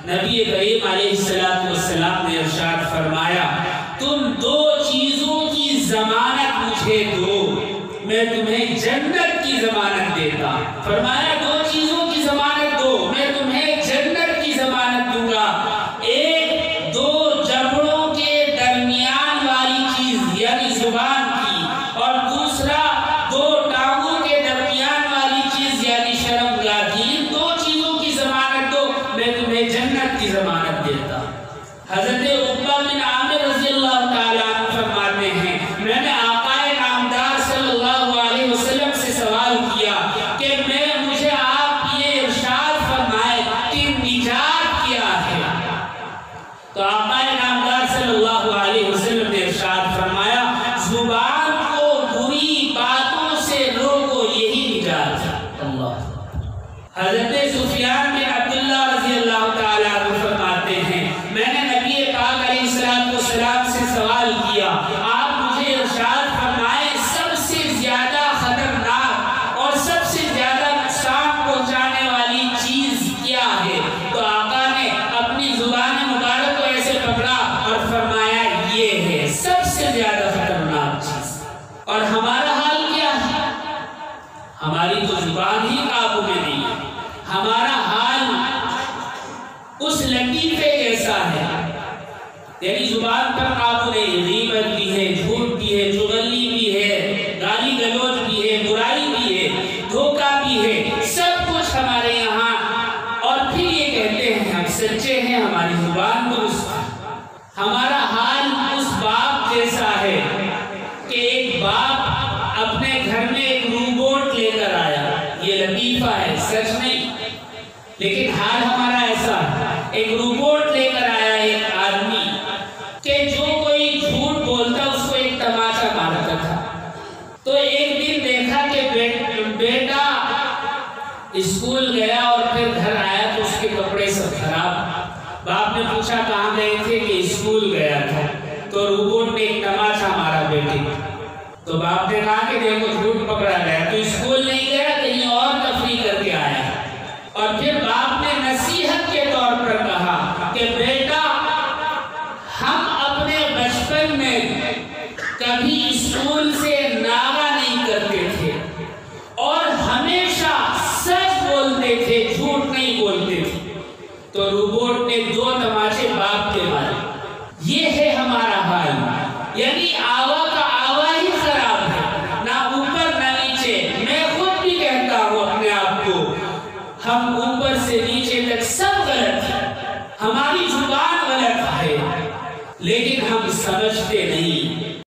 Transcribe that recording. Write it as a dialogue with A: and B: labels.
A: نبی کریم علیہ السلام نے ارشاد فرمایا تم دو چیزوں کی ضمانت مجھے دو، میں تمہیں جنت کی ضمانت دیتا۔ فرمایا دو چیزوں کی ضمانت دو، میں تمہیں جنت کی ضمانت دوں گا۔ ایک دو جبڑوں کے درمیان والی چیز یعنی زبان کی، اور دوسرا دو ٹانگوں کے درمیان والی چیز یعنی شرمگاہ کی۔ ان دو چیزوں کی ضمانت دو، میں تمہیں جنت کی ضمانت دیتا۔ حضرت عقبہ بن عامر رضی اللہ تعالیٰ عنہ فرماتے ہیں میں نے آقا نامدار صلی اللہ علیہ وسلم سے سوال کیا کہ مجھے آپ یہ ارشاد فرمائے کہ نجات کیا ہے، تو آقا نامدار صلی اللہ علیہ وسلم نے ارشاد فرمایا زبان کو بری باتوں سے روکو، یہی نجات ہے۔ اللہ حضرت سفیان بن عبداللہ رضی اللہ تعالیٰ عنہ فرماتے ہیں میں نے نبی پاک علیہ السلام سے سوال کیا آپ مجھے ارشاد فرمائے سب سے زیادہ خطرناک اور سب سے زیادہ نقصان پہنچانے والی چیز کیا ہے، تو آقا نے اپنی زبان مبارک کو ایسے پکڑا اور فرمایا یہ ہے سب سے زیادہ خطرناک چیز۔ اور ہمارا حال کیا ہے؟ ہماری تو زبان ہی قابو میں نہیں ہے، ہمارا حال اس لطیفے جیسا ہے، یعنی زبان پر قابو نہیں، غیبت بھی ہے، جھوٹ بھی ہے، چغلی بھی ہے، گالی گلوچ بھی ہے، برائی بھی ہے، دھوکہ بھی ہے، سب کچھ ہمارے یہاں۔ اور پھر یہ کہتے ہیں ہم سچے ہیں، ہماری زبان درست ہے۔ ہمارا حال اس باپ جیسا ہے کہ ایک باپ اپنے گھر میں ایک روبوٹ لے کر آیا، یہ لطیفہ ہے سچ نہیں، لیکن حال ہمارا ایسا ہے، ایک روبوٹ لے کر آیا ایک آدمی کہ جو کوئی جھوٹ بولتا اس کو ایک تماچا مارتا تھا۔ تو ایک دن دیکھا کہ بیٹا اسکول گیا اور پھر گھر آیا تو اس کے کپڑے سب خراب۔ باپ نے پوچھا کہاں گئے تھے کہ اسکول گیا تھا، تو روبوٹ نے ایک تماچا مارا بیٹے کو۔ تو باپ نے کہا کہ دیکھو جھوٹ پکڑا گیا، تو اسکول نہیں گیا کہیں اور تفریح کر کے آیا۔ اور پھر باپ نے نصیحت کے طور پر کہا کہ بیٹا ہم اپنے بچپن میں کبھی اسکول سے ناغہ نہیں کرتے تھے اور ہمیشہ سچ بولتے تھے، جھوٹ نہیں بولتے تھے۔ تو روبوٹ نے دو تماچے باپ کے مارے۔ یہ ہے ہمارا حال، یعنی آوا کا آوا ہی خراب ہے، نہ اوپر نہ نیچے۔ میں خود بھی کہتا ہوں اپنے آپ کو ہم اوپر سے نیچے تک سب غلط ہے، ہماری زبان غلط ہے، لیکن ہم سمجھتے نہیں۔